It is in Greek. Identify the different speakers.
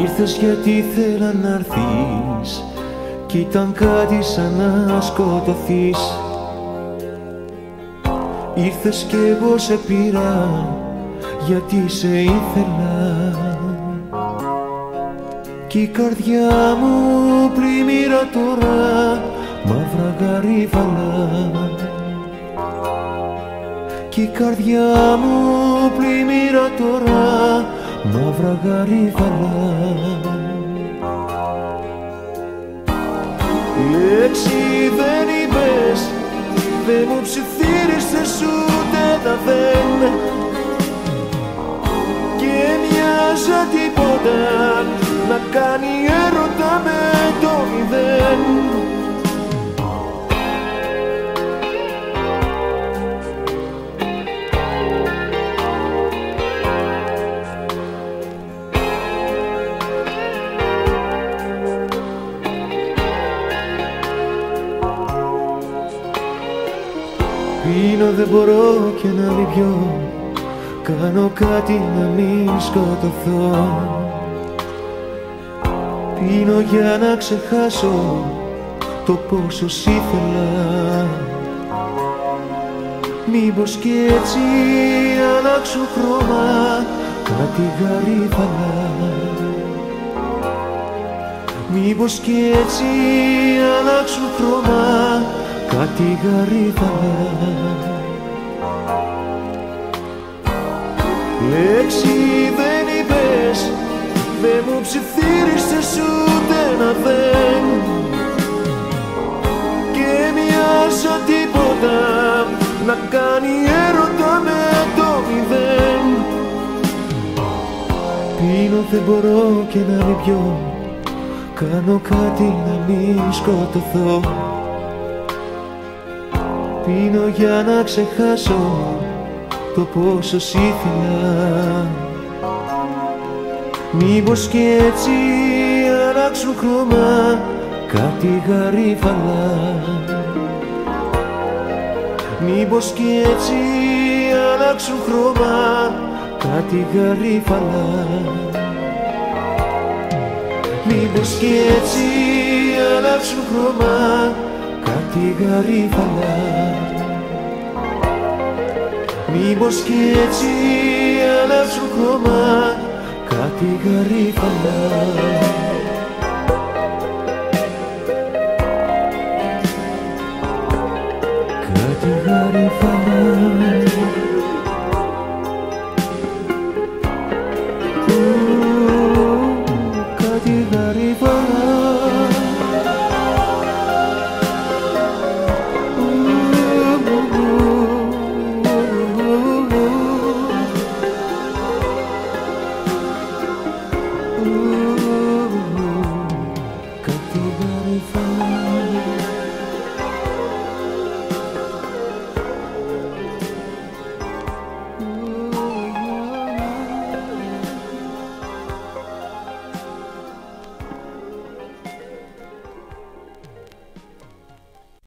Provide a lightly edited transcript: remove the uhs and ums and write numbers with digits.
Speaker 1: Ήρθες γιατί ήθελα να έρθεις κι ήταν κάτι σαν να σκοτωθείς. Ήρθες κι εγώ σε πήρα γιατί σε ήθελα κι η καρδιά μου πλημμύρα τώρα μαύρα γαρίβαλα. Κι η καρδιά μου πλημμύρα τώρα μαύρα γαρίβαλα. Λέξη δεν είπες, δεν μου ψιθύρισες ούτε τα δεν και μοιάζα τίποτα να κάνει έρωτα με το μηδέν. Πίνω δεν μπορώ και να μην πιω, κάνω κάτι να μην σκοτωθώ. Πίνω για να ξεχάσω το πόσο σ' ήθελα. Μήπως κι έτσι αλλάξω χρώμα κάτι γαρίβαλα. Μήπως κι έτσι αλλάξω χρώμα κάτι γαρίβαλα. Λέξη δεν είπες, δεν μου ψιθύρισες ούτε ένα δεν και μοιάζα τίποτα να κάνει έρωτα με το μηδέν. Πίνω δεν μπορώ και να μην πιω, κάνω κάτι να μην σκοτωθώ. Πίνω για να ξεχάσω το πόσο σ' ήθελα. Μήπως κι έτσι αλλάξουν χρώμα κάτι γαρίβαλα. Μήπως κι έτσι αλλάξουν χρώμα κάτι γαρίβαλα. Μήπως κι έτσι αλλάξουν χρώμα κάτι γαρίβαλα. Μήπως κι έτσι αλλάξουν χρώμα κάτι γαρίβαλα. Κάτι γαρίβαλα.